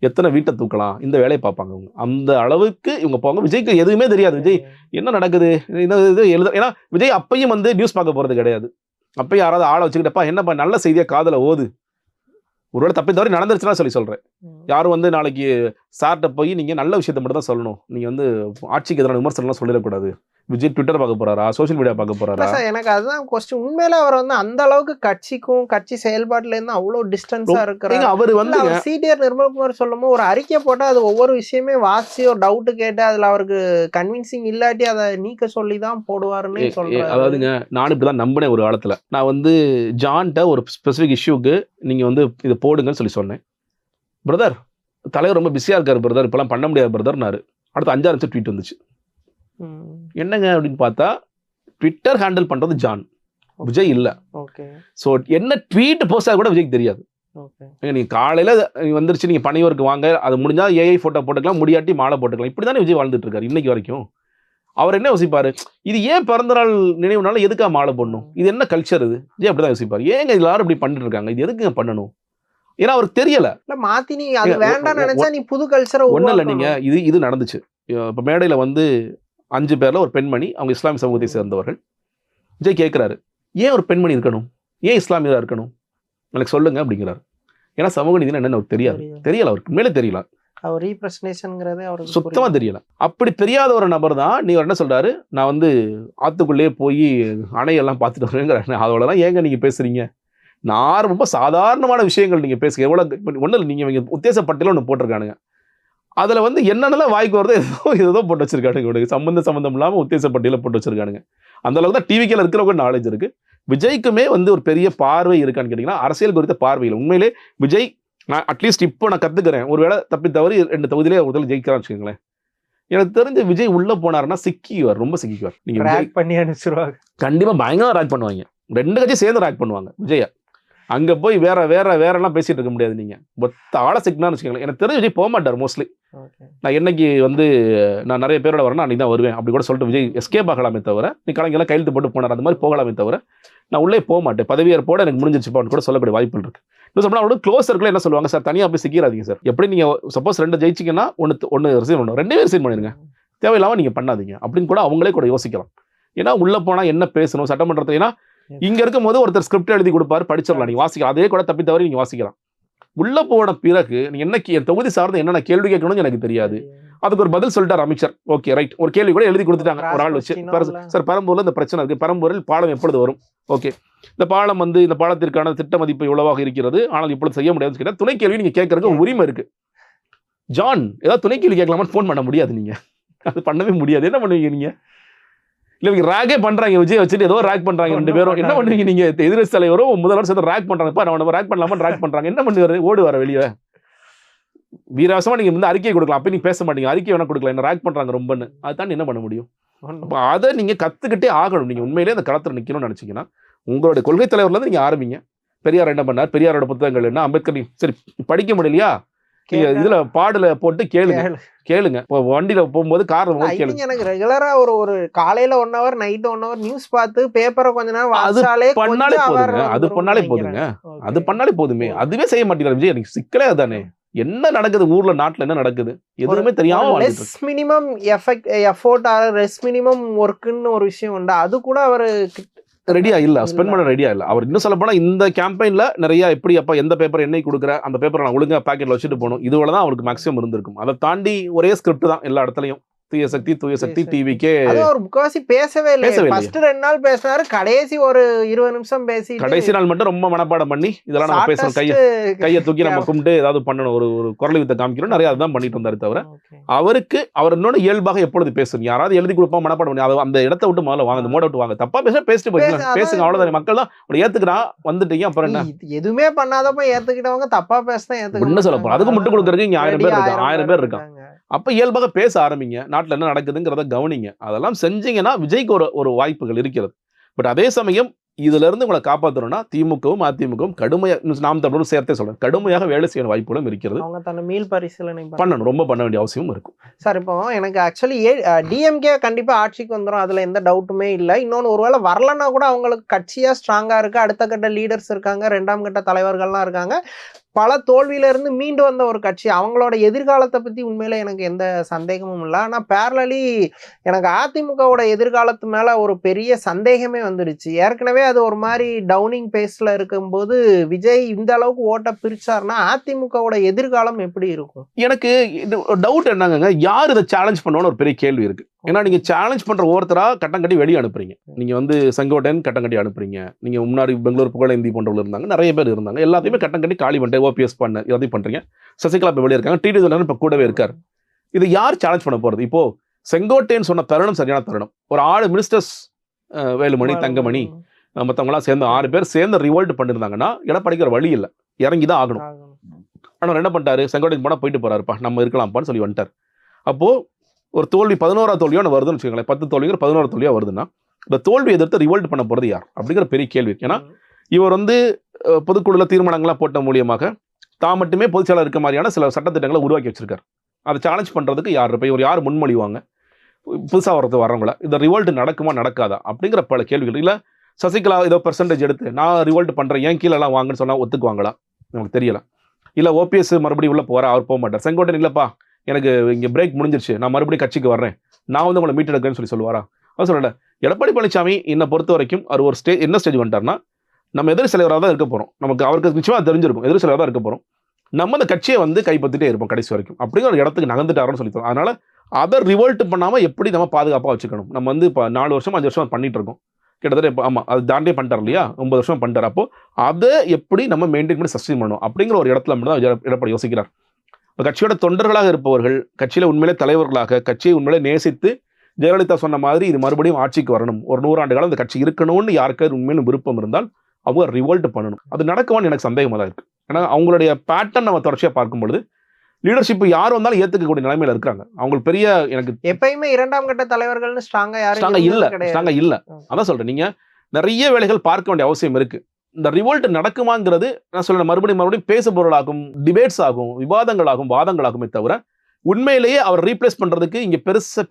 எத்தனை வீட்டை தூக்கலாம், இந்த வேலையை பார்ப்பாங்க அவங்க. அந்த அளவுக்கு இவங்க போவாங்க. விஜய்க்கு எதுவுமே தெரியாது, விஜய் என்ன நடக்குது ஏன்னா விஜய் அப்பையும் வந்து நியூஸ் பார்க்க போறது கிடையாது. அப்பயும் யாராவது ஆளை வச்சுக்கிட்டப்பா என்னப்பா நல்ல செய்தியா காதல ஓது, ஒருவேளை தப்பி தவறி நடந்துருச்சுன்னா சொல்றேன். யாரும் வந்து நாளைக்கு சார்ட்ட போய் நீங்க நல்ல விஷயத்த மட்டும் தான் சொல்லணும், நீங்க வந்து ஆட்சிக்கு எதிரான விமர்சனம் சொல்லிடக்கூடாது. விஜய் ட்விட்டர் பார்க்க போறாரா, சோசியல் மீடியா பார்க்க போறாரா? எனக்கு அதுதான் கொஸ்டின். உண்மையில அவர் வந்து அந்த அளவுக்கு கட்சிக்கும் கட்சி செயல்பாட்டுல இருந்து அவ்வளவு டிஸ்டன்ஸா இருக்கிறாரு. அவர் வந்து சிடிஆர் நிர்மல்குமார் சொல்லும் ஒரு அறிக்கை போட்டா அது ஒவ்வொரு விஷயமே வாசி ஒரு டவுட் கேட்டு அதுல அவருக்கு கன்வின்சிங் இல்லாட்டி அதை நீக்க சொல்லி தான் போடுவாருன்னு சொல்றேன். அதாவதுங்க, நான் இப்படிதான் நம்பினேன் ஒரு காலத்துல. நான் வந்து ஜான்ட்ட ஒரு ஸ்பெசிபிக் இஷ்யூக்கு நீங்க வந்து இதை போடுங்கன்னு சொன்னேன். பிரதர் தலைவர் ரொம்ப பிஸியா இருக்காரு பிரதர், இப்பெல்லாம் பண்ண முடியாது பிரதர்னாரு. அடுத்து 5-6 நிமிஷம் ட்வீட் வந்துச்சு. என்னங்க அப்படின்னு பார்த்தா ட்விட்டர் ஹேண்டில் பண்றது ஜான், விஜய் இல்ல. சோ என்ன ட்வீட் போஸ்டா கூட விஜய்க்கு தெரியாது. நீங்க காலையில வந்துருச்சு, நீங்க பணியோருக்கு வாங்க, அது முடிஞ்சா ஏஐ போட்டோ போட்டுக்கலாம், முடியாட்டி மாலை போட்டுக்கலாம். இப்படிதானே விஜய் வாழ்ந்துட்டு இருக்காரு இன்னைக்கு வரைக்கும். அவர் என்ன யோசிப்பாரு, இது ஏன் பிறந்தநாள் நினைவுனால எதுக்கா மாலை போடணும், இது என்ன கல்ச்சர், இது விஜய் அப்படிதான் யோசிப்பாரு. ஏங்க எல்லாரும் இப்படி பண்ணிட்டு இருக்காங்க, இது எதுக்குங்க பண்ணணும்? ஏன்னா அவருக்கு தெரியல. மாத்தி நீ அது வேண்டாம் நினைச்சா நீ புது கல்ச்சரை ஒண்ணும் இல்ல. நீங்க இது நடந்துச்சு. இப்ப மேடையில வந்து 5 பேர்ல ஒரு பெண்மணி, அவங்க இஸ்லாமிய சமூகத்தை சேர்ந்தவர்கள். விஜய் கேட்கிறாரு, ஏன் ஒரு பெண்மணி இருக்கணும், ஏன் இஸ்லாமியரா இருக்கணும், எனக்கு சொல்லுங்க அப்படிங்கிறாரு. ஏன்னா சமூக நீதினா என்னன்னு அவருக்கு தெரியல, அவருக்கு மேலே தெரியல, சுத்தமா தெரியல. அப்படி தெரியாத ஒரு நபர் தான் நீ என்ன சொல்றாரு, நான் வந்து ஆத்துக்குள்ளேயே போய் அணையெல்லாம் பார்த்துட்டு வரேங்கிறாரு. அதோடதான் ஏங்க நீங்க பேசுறீங்க? நான் ரொம்ப சாதாரணமான விஷயங்கள் நீங்க பேசுங்க. எவ்வளவு ஒண்ணு இல்லை, நீங்க உத்தேச பட்டியல ஒண்ணு போட்டிருக்கானுங்க, அதுல வந்து என்னென்னலாம் வாய்க்கு வருதோ ஏதோ போட்டு வச்சிருக்கானுங்க, சம்பந்தம் இல்லாம உத்தேச பட்டியல போட்டு வச்சிருக்கானுங்க. அந்த அளவுக்கு தான் டிவிக்கில இருக்கிறவங்க நாலேஜ் இருக்கு. விஜய்க்குமே வந்து ஒரு பெரிய பார்வை இருக்கான்னு கேட்டீங்கன்னா, அரசியல் குறித்த பார்வையில் உண்மையிலே விஜய் நான் அட்லீஸ்ட் இப்போ நான் கத்துக்கிறேன், ஒருவேளை தப்பி தவறி 2 தொகுதியிலே ஒரு ஜெயிக்கிறான்னு வச்சுக்கோங்களேன். எனக்கு தெரிஞ்ச விஜய் உள்ள போனாருன்னா சிக்கிவார், ரொம்ப சிக்கிவார். நீங்க ரேக் பண்ணி அனுப்பிச்சிருவாங்க, கண்டிப்பா பயங்கரமா ரேக் பண்ணுவாங்க. 2 கட்சி சேர்ந்து ரேக் பண்ணுவாங்க விஜய. அங்க போய் வேறெல்லாம் பேசிட்டு இருக்க முடியாது. நீங்க மொத்த ஆளை சிக்கனான்னு வச்சுக்கோங்களேன். எனக்கு தெரிஞ்ச விஜய் போக மாட்டார் மோஸ்ட்லி. நான் என்னைக்கு வந்து நான் நிறைய பேரோட வரேன்னா அன்னைக்கு தான் வருவேன் அப்படி கூட சொல்லிட்டு விஜய் எஸ்கேப் ஆகலாமே தவிர, நீ கலைஞெல்லாம் கையெழுத்து போட்டு போனார் அந்த மாதிரி போகலாமே தவிர நான் உள்ளே போக மாட்டேன். பதவியேற்போட எனக்கு முடிஞ்சிருச்சுப்பான்னு கூட சொல்லக்கூடிய வாய்ப்புகள் இருக்கு. இன்னும் சொன்னா அவரோட க்ளோஸ் சர்க்கிள் என்ன சொல்லுவாங்க, சார் தனியாக போய் சிக்கிறாதீங்க சார். எப்படி நீங்க சப்போஸ் 2 ஜெயிச்சிங்கன்னா ஒன்று ரிசைன் பண்ணணும், 2 ரிசைன் பண்ணிடுங்க, தேவையில்லாம நீங்க பண்ணாதீங்க அப்படின்னு கூட அவங்களே கூட யோசிக்கலாம். ஏன்னா உள்ள போனா என்ன பேசணும் சட்டமன்றத்தை, ஏன்னா இங்க இருக்கும் போது ஒருத்தர் ஸ்கிரிப்ட் எழுதி கொடுப்பாரு, படிச்சிடலாம், நீங்க வாசிக்கலாம், அதே கூட தப்பி தவறி நீங்க வாசிக்கலாம். உள்ள போன பிறகு நீ என்ன என் தொகுதி சார்ந்த என்னென்ன கேள்வி கேட்கணும்னு எனக்கு தெரியாது, அதுக்கு ஒரு பதில் சொல்லிட்டார் அமைச்சர். ஓகே ரைட், ஒரு கேள்வி கூட எழுதி கொடுத்துட்டாங்க ஒரு ஆள் வச்சு. சார் பெரம்பூர்ல இந்த பிரச்சனை இருக்கு, பெரம்பூரில் பாலம் எப்பொழுது வரும்? ஓகே, இந்த பாலம் வந்து இந்த பாலத்திற்கான திட்ட மதிப்பு இவ்வளவாக இருக்கிறது, ஆனால் இப்பொழுது செய்ய முடியாதுன்னு கேட்டா துணை கேள்வி நீங்க கேட்கறதுக்கு உரிமை இருக்கு. ஜான், ஏதாவது துணை கேள்வி கேட்கலாமான்னு ஃபோன் பண்ண முடியாது, நீங்க அது பண்ணவே முடியாது. என்ன பண்ணுவீங்க நீங்க? இல்ல இவங்க ரேக்கே பண்றாங்க, விஜய் வச்சுட்டு ஏதோ ரேக் பண்றாங்க 2 பேரும். என்ன பண்ணுவீங்க நீங்க? எதிர்க்கட்சி தலைவரும் முதல்வர் சேர்ந்து ரேக் பண்றாங்க, நம்ம ரேக் பண்ணலாமா ரேக் பண்றாங்க, என்ன பண்ணுவாரு? ஓடுவார வெளியே. வீராசமா நீங்க வந்து அறிக்கை கொடுக்கலாம், அப்ப நீங்க பேச மாட்டீங்க. அறிக்கை வேணா கொடுக்கலாம், என்ன ரேக் பண்றாங்க ரொம்பன்னு. அதுதான் என்ன பண்ண முடியும்? அப்ப அதை நீங்க கத்துக்கிட்டே ஆகணும். நீங்க உண்மையிலேயே அந்த களத்துல நிக்கணும்னு நினைச்சீங்கன்னா உங்களுடைய கொள்கை தலைவர்ல இருந்து நீங்க ஆரம்பிங்க. பெரியார் என்ன பண்ணார், பெரியாரோட புத்தகங்கள் என்ன, அம்பேத்கர் சரி படிக்க முடியலையா, இதுல பாடல போட்டு கேளுங்க. இப்போ வண்டியில போகும்போது கார்ல கேளுங்க. எனக்கு ரெகுலரா ஒரு காலையில 1 hour நைட் 1 hour நியூஸ் பார்த்து பேப்பரை கொஞ்ச நேரம் வாசிச்சாலே பண்ணாலே போதுங்க. அது பண்ணாலே போதுங்க. அது பண்ணாலே போதுமே. அதுவே செய்ய மாட்டேங்கிறார் விஜய். எனக்கு சிக்கலே அதானே. என்ன நடக்குது ஊர்ல, நாட்டுல என்ன நடக்குது எதுவுமே தெரியாம less minimum effort less minimum ஒர்க்குன்னு ஒரு விஷயம் உண்டு. அது கூட அவரு ரெடியா இல்ல, ஸ்பெண்ட் பண்ண ரெடியா இல்ல. அவர் இன்னும் சொல்ல போனா இந்த கேம்பெயின்ல நிறைய எப்படி அப்ப எந்த பேப்பர் என்னை கொடுக்குற அந்த பேப்பரை நான் ஒழுங்கா பாக்கெட்ல வச்சுட்டு போகணும், இதுவளதான் அவருக்கு மேக்ஸிமம் இருந்திருக்கும். அதை தாண்டி ஒரே ஸ்கிரிப்ட் தான் எல்லா இடத்துலயும். தூய சக்தி டிவிக்கே ஒரு முக்காவாசி பேசவே இல்லை. ஃபர்ஸ்ட் 2 நாள் பேசினாரு, கடைசி ஒரு 20 நிமிஷம் பேசி கடைசி நாள் மட்டும் ரொம்ப மனப்பாடம் பண்ணி இதெல்லாம் நம்ம பேசணும், கையை தூக்கி நம்ம கும்பிட்டு ஏதாவது பண்ணணும், ஒரு குரல் வித்தை காமிக்கணும், நிறைய அதுதான் பண்ணிட்டு வந்தாரு. தவிர அவர் இன்னொன்னு இயல்பாக எப்பொழுது பேசணும், யாராவது எழுதி கொடுப்போம் மனப்பாடம் பண்ணி அதை அந்த இடத்த விட்டு முதல்ல வாங்க, அந்த மோட விட்டு வாங்க. தப்பா பேசிட்டு போயிருக்கலாம், பேசுங்க அவ்வளவுதான். மக்கள் தான் ஏத்துக்கிறான் வந்துட்டீங்க, அப்புறம் என்ன எதுவுமே பண்ணாதப்ப ஏத்துக்கிட்டவங்க தப்பா பேசினா என்ன சொல்ல போறோம். அதுக்கு முட்டு கொடுக்கறதுக்கு இங்க 1000 பேர் இருக்காங்க, 1000 பேர் இருக்காங்க. அப்ப இயல்பாக பேச ஆரம்பிங்க, நாட்டுல என்ன நடக்குதுங்கிறத கவனிங்க. அதெல்லாம் செஞ்சீங்கன்னா விஜய்க்கு ஒரு வாய்ப்புகள் இருக்கிறது. பட் அதே சமயம் இதுல இருந்து உங்களை காப்பாற்றணும்னா திமுகவும் அதிமுகவும் கடுமையா, நாம் தமிழரும் சேர்த்தே சொல்றேன், கடுமையாக வேலை செய்ய வாய்ப்புகளும் இருக்கிறது. அவங்க தன்னை மீள் பரிசீலனை பண்ணணும், ரொம்ப பண்ண வேண்டிய அவசியமும் இருக்கும். சார் இப்போ எனக்கு ஆக்சுவலி டிஎம்கே கண்டிப்பா ஆட்சிக்கு வந்துடும், அதுல எந்த டவுட்டுமே இல்லை. இன்னொன்னு ஒருவேளை வரலன்னா கூட அவங்களுக்கு கட்சியா ஸ்ட்ராங்கா இருக்கு, அடுத்த கட்ட லீடர்ஸ் இருக்காங்க, 2ஆம் கட்ட தலைவர்கள்லாம் இருக்காங்க, பல தோல்வியில இருந்து மீண்டு வந்த ஒரு கட்சி. அவங்களோட எதிர்காலத்தை பத்தி உண்மையில எனக்கு எந்த சந்தேகமும் இல்லை. ஆனா பேரலி எனக்கு அதிமுகவோட எதிர்காலத்து மேல ஒரு பெரிய சந்தேகமே வந்துடுச்சு. ஏற்கனவே அது ஒரு மாதிரி டவுனிங் பேஸ்ல இருக்கும்போது விஜய் இந்த அளவுக்கு ஓட்ட பிரிச்சாருன்னா அதிமுகவோட எதிர்காலம் எப்படி இருக்கும்? எனக்கு டவுட் என்னங்க, யார் இதை சேலஞ்ச் பண்ணணும்னு ஒரு பெரிய கேள்வி இருக்கு. ஏன்னா நீங்க சேலஞ்ச் பண்ற ஒருத்தரா கட்டம் கட்டி வெளியே அனுப்புறீங்க. நீங்க வந்து செங்கோட்டையன் கட்டம் கட்டி அனுப்புறீங்க, நீங்க முன்னாடி பெங்களூர் புகழேந்தி போன்றவர்கள் இருந்தாங்க, நிறைய பேர் இருந்தாங்க, எல்லாத்தையுமே கட்டம் கட்டி காலி பண்ணிட்டு ஓபிஎஸ் பண்ண எல்லாத்தையும் பண்றீங்க. சசிகலா இப்ப வெளியே இருக்காங்க, டிடி தினகரன் இப்ப கூடவே இருக்காரு. இது யார் சேலஞ்ச் பண்ண போறது? இப்போ செங்கோட்டையன் சொன்ன தருணம் சரியான தருணம். ஒரு 6 மினிஸ்டர்ஸ், வேலுமணி, தங்கமணி, மற்றவங்களாம் சேர்ந்து 6 பேர் சேர்ந்து ரிவோல்ட் பண்ணிருந்தாங்கன்னா எடப்பாடிக்கு வழி இல்லை, இறங்கிதான் ஆகணும். ஆனா என்ன பண்ணிட்டாரு, செங்கோட்டையன் போனா போயிட்டு போறாருப்பா, நம்ம இருக்கலாம்ப்பான்னு சொல்லி வந்துட்டார். அப்போ ஒரு தோல்வி 11ஆவது தோல்வியான வருதுன்னு வச்சுக்கோங்களேன், 10 தோல்விங்கிற 11ஆவது தோல்வியா வருதுன்னா இந்த தோல்வி எதிர்த்து ரிவோல்ட் பண்ண போறது யார் அப்படிங்கிற பெரிய கேள்வி. ஏன்னா இவர் வந்து பொதுக்குழுல தீர்மானங்கள்லாம் போட்ட மூலியமாக தான் மட்டுமே பொதுச்செயலாளர் இருக்க மாதிரியான சில சட்டத்திட்டங்களை உருவாக்கி வச்சிருக்காரு. அதை சேலஞ்ச் பண்றதுக்கு யார் இப்போ இவர் யார் முன்மொழிவாங்க, புதுசாக வரவங்கள இந்த ரிவோல்ட் நடக்குமா நடக்காதா அப்படிங்கிற பல கேள்விகள். இல்லை சசிகலா ஏதோ பெர்சன்டேஜ் எடுத்து நான் ரிவோல்ட் பண்றேன் ஏன் கீழே எல்லாம் வாங்கன்னு சொன்னா ஒத்துக்குவாங்களா நமக்கு தெரியல. இல்லை ஓபிஎஸ் மறுபடியும் உள்ள போற, அவர் போக மாட்டார். செங்கோட்டையன் இல்லப்பா எனக்கு இங்கே பிரேக் முடிஞ்சிருச்சு, நான் மறுபடியும் கட்சிக்கு வர்றேன், நான் வந்து உங்களை மீட் எடுக்கிறேன்னு சொல்லுவாரா? அவர் சொல்லல. எடப்பாடி பழனிசாமி என்னை பொறுத்த வரைக்கும் அவர் ஒரு என்ன ஸ்டேஜ் வந்துட்டார்னா, நம்ம எதிர் தலைவராக தான் இருக்க போறோம், நமக்கு அவருக்கு நிச்சயமாக தெரிஞ்சிருக்கும் எதிர் தலைவராக தான் இருக்க போறோம், நம்ம அந்த கட்சியை வந்து கைப்பற்றிட்டே இருப்போம் கடைசி வரைக்கும் அப்படிங்கிற ஒரு இடத்துக்கு நகர்ந்துட்டாருன்னு சொல்லித்தோம். அதனால அதை ரிவோல்ட் பண்ணாமல் எப்படி நம்ம பாதுகாப்பாக வச்சுக்கணும். நம்ம வந்து இப்போ 4 வருஷம் 5 வருஷம் பண்ணிட்டு இருக்கோம் கிட்டத்தட்ட. இப்போ ஆமாம் அது தாண்டியே பண்ணிட்டார் இல்லையா, 9 வருஷம் பண்ணிட்டார். அப்போ அதை எப்படி நம்ம மெயின்டைன் பண்ணி சஸ்டெயின் பண்ணணும் அப்படிங்கிற ஒரு இடத்துல மட்டும் தான் எடப்பாடி யோசிக்கிறார். கட்சியோட தொண்டர்களாக இருப்பவர்கள், கட்சியில உண்மையிலே தலைவர்களாக, கட்சியை உண்மையிலே நேசித்து ஜெயலலிதா சொன்ன மாதிரி இது மறுபடியும் ஆட்சிக்கு வரணும், ஒரு 100 ஆண்டு காலம் இந்த கட்சி இருக்கணும்னு யாருக்காவது உண்மையிலும் விருப்பம் இருந்தால் அவங்க ரிவோல்ட் பண்ணணும். அது நடக்குமான்னு எனக்கு சந்தேகமாக தான் இருக்கு. ஏன்னா அவங்களுடைய பேட்டர்ன் நம்ம தொடர்ச்சியாக பார்க்கும்பொழுது லீடர்ஷிப் யார் வந்தாலும் ஏத்துக்கக்கூடிய நிலைமையில இருக்காங்க. அவங்களுக்கு பெரிய எனக்கு எப்பயுமே 2ஆம் கட்ட தலைவர்கள்னு ஸ்ட்ராங்கா இல்ல. அதான் சொல்றேன், நீங்க நிறைய வேலைகள் பார்க்க வேண்டிய அவசியம் இருக்கு. இந்த ரிவோல்ட் நடக்குமாங்கிறது நான் சொல்ல மறுபடியும் பேசு பொருளாகும், டிபேட்ஸ் ஆகும், விவாதங்களாகும், வாதங்களாகுமே தவிர உண்மையிலேயே அவர் ரீப்ளேஸ் பண்றதுக்கு இங்க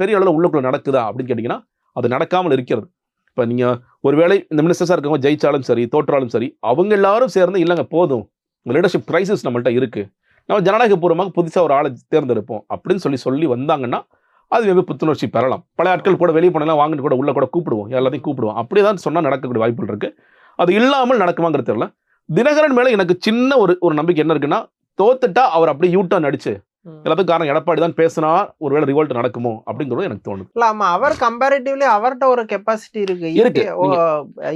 பெரிய அளவில் உள்ளுக்குள்ள நடக்குதா அப்படின்னு கேட்டீங்கன்னா அது நடக்காமல் இருக்கிறது. இப்ப நீங்க ஒருவேளை இந்த மினிஸ்டர்ஸா இருக்கவங்க ஜெயிச்சாலும் சரி தோற்றாலும் சரி அவங்க எல்லாரும் சேர்ந்து இல்லைங்க போதும் லீடர்ஷிப் கிரைசிஸ் நம்மள்ட்ட இருக்கு, நம்ம ஜனநாயக பூர்வமாக புதுசா ஒரு ஆளை தேர்ந்தெடுப்போம் அப்படின்னு சொல்லி வந்தாங்கன்னா அது வெகு புத்துணர்ச்சி பெறலாம். பல ஆட்கள் கூட வெளியே போனலாம் வாங்கிட்டு கூட உள்ள கூட கூப்பிடுவோம், எல்லாத்தையும் கூப்பிடுவோம். அப்படிதான் சொன்னா நடக்கக்கூடிய வாய்ப்புகள் இருக்கு. அது இல்லாமல் நடக்குமாங்கிறது தெரியல. தினகரன் மேல எனக்கு சின்ன ஒரு நம்பிக்கை என்ன இருக்குன்னா, தோத்துட்டா அவர் அப்படியே யூட்டர்ன் அடிச்சு எல்லாத்துக்கும் காரணம் எடப்பாடி தான் பேசினா ஒருவேளை ரிவோல்ட் நடக்குமோ அப்படிங்கிறது எனக்கு தோணுது. இல்ல ஆமா, அவர் கம்பேரிட்டிவ்லி அவர்கிட்ட ஒரு கெப்பாசிட்டி இருக்கு.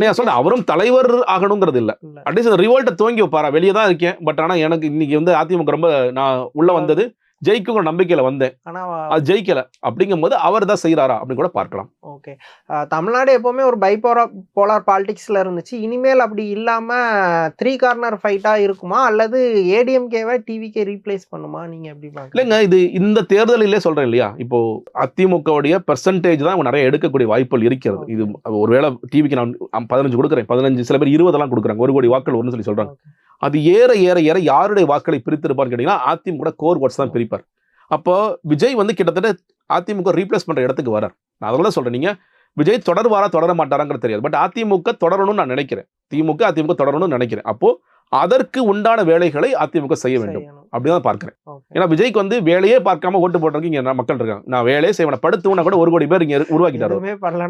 நீங்க சொல்ல அவரும் தலைவர் ஆகணுங்கிறது இல்ல, அட்லீஸ்ட் ரிவோல்ட்டை துவங்கி வைப்பாரா. வெளியே தான் இருக்கேன், பட் ஆனா எனக்கு இன்னைக்கு வந்து அதிமுக ரொம்ப நான் உள்ள வந்தது ஜெயிக்குங்கிற நம்பிக்கையில வந்தேன், ஆனா அது ஜெயிக்கல. அப்படிங்கும் போது அவர் தான் செய்யறாரா அப்படின்னு கூட பார்க்கலாம். ஓகே, தமிழ்நாடு எப்பவுமே ஒரு போலார் பாலிடிக்ஸ்ல இருந்துச்சு. இனிமேல் அப்படி இல்லாம 3 கார்னர் ஃபைட்டா இருக்குமா, அல்லது ஏடிஎம்கேவை டிவிகே ரீப்ளேஸ் பண்ணுமா, நீங்க எப்படி பாக்குறீங்க? இல்லைங்க, இது இந்த தேர்தலிலே சொல்றேன் இல்லையா, இப்போ அதிமுகவுடைய பெர்சன்டேஜ் தான் நிறைய எடுக்கக்கூடிய வாய்ப்புகள் இருக்கிறது. இது ஒருவேளை டிவிக்கு நான் 15 கொடுக்குறேன், 15 சில பேர் 20 எல்லாம் கொடுக்குறாங்க, 1 கோடி வாக்கள் ஒன்று சொல்லி சொல்றாங்க. அது ஏற ஏற ஏற யாருடைய வாக்களை பிரித்திருப்பான்னு கேட்டீங்கன்னா அதிமுக கோர் ஓட்ஸ் தான் பிரிப்பார். அப்போ விஜய் வந்து கிட்டத்தட்ட அதிமுக ரீப்ளேஸ் பண்ற இடத்துக்கு வரார். நான் அதெல்லாம் சொல்றேன், நீங்க விஜய் தொடர்வாரா தொடர மாட்டாராங்கிறது தெரியாது, பட் அதிமுக தொடரணும்னு நான் நினைக்கிறேன், அதிமுக தொடரணும்னு நினைக்கிறேன். அப்போ அதற்கு உண்டான வேலைகளை அதிமுக செய்ய வேண்டும் அப்படிதான் பார்க்கிறேன். ஏன்னா விஜய்க்கு வந்து வேலையே பார்க்காம ஓட்டு போடுறதுக்கு இங்க மக்கள் இருக்காங்க. நான் வேலையே செய்வேன், படுத்துவனா கூட 1 கோடி பேர் இங்க உருவாக்கிட்டாரு.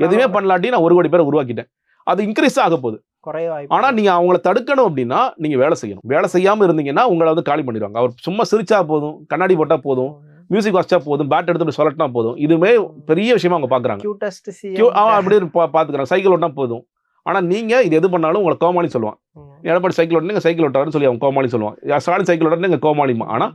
எதுவுமே பண்ணலாட்டி நான் 1 கோடி பேர் உருவாக்கிட்டேன். அது இன்க்ரீஸ் ஆக போகுது. ஆனா நீங்க அவங்கள தடுக்கணும் அப்படின்னா நீங்க வேலை செய்யணும். வேலை செய்யாம இருந்தீங்கன்னா உங்களை வந்து காலி பண்ணிடுவாங்க. அவர் சும்மா சிரிச்சா போதும், கண்ணாடி போட்டா போதும், மியூசிக் வாசிச்சா போதும், பேட் எடுத்து சொல்லட்டா போதும், இதுவே பெரிய விஷயமா அவங்க பாக்குறாங்க. அப்படி பாத்துக்கிறாங்க. சைக்கிள் ஓட்டினா போதும். ஆனா நீங்க இது எது பண்ணாலும் உங்களை கோமாளி சொல்லுவான். எடப்பாடி சைக்கிள் ஓட்டுங்க, சைக்கிள் ஓட்டாருன்னு சொல்லி அவங்க கோமாளி சொல்லுவான். ஸ்டாலின் சைக்கிள் ஓட்டுங்க கோமாளிமா. ஆனா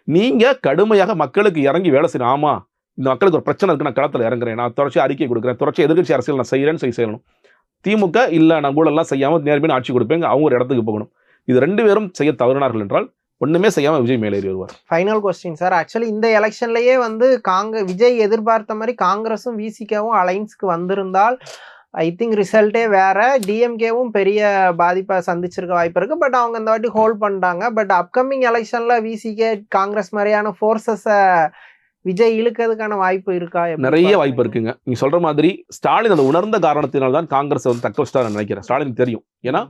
நீங்க கடுமையாக மக்களுக்கு இறங்கி வேலை செய்யணும். ஆமா, இந்த மக்களுக்கு ஒரு பிரச்சனை இருக்கு, நான் களத்துல இறங்குறேன், நான் தொடர்ச்சி அறிக்கை கொடுக்குறேன், தொடர்ச்சி எதிர்கட்சி அரசியல் நான் செய்யறேன்னு செய்யணும். திமுக இல்ல நான் கூட எல்லாம் செய்யாம நேர்மையான ஆட்சி கொடுப்பேங்க, அவங்க ஒரு இடத்துக்கு போகணும். இது 2 பேரும் செய்ய தவறினார்கள் என்றால் ஒண்ணுமே செய்யாம விஜய் மேலேறி வருவார். ஃபைனல் கொஸ்டின் சார், ஆக்சுவலி இந்த எலெக்ஷன்லயே வந்து விஜய் எதிர்பார்த்த மாதிரி காங்கிரஸும் விசிகாவும் அலைன்ஸ்க்கு வந்திருந்தால் ஐ திங்க் ரிசல்ட்டே வேற. டிஎம்கேவும் பெரிய பாதிப்பை சந்திச்சிருக்க வாய்ப்பு இருக்கு, பட் அவங்க இந்த வாட்டி ஹோல்ட் பண்ணிட்டாங்க. பட் அப்கமிங் எலெக்ஷன்ல விசிகே காங்கிரஸ் மாதிரியான ஃபோர்ஸஸை விஜய் இழுக்கிறதுக்கான வாய்ப்பு இருக்கா? நிறைய வாய்ப்பு இருக்குங்க. நீங்க சொல்ற மாதிரி ஸ்டாலின் அந்த உணர்ந்த காரணத்தினால் தான் காங்கிரஸ் வந்து தக்க வச்சுட்டா நினைக்கிறேன். ஸ்டாலினுக்கு தெரியும். ஏன்னா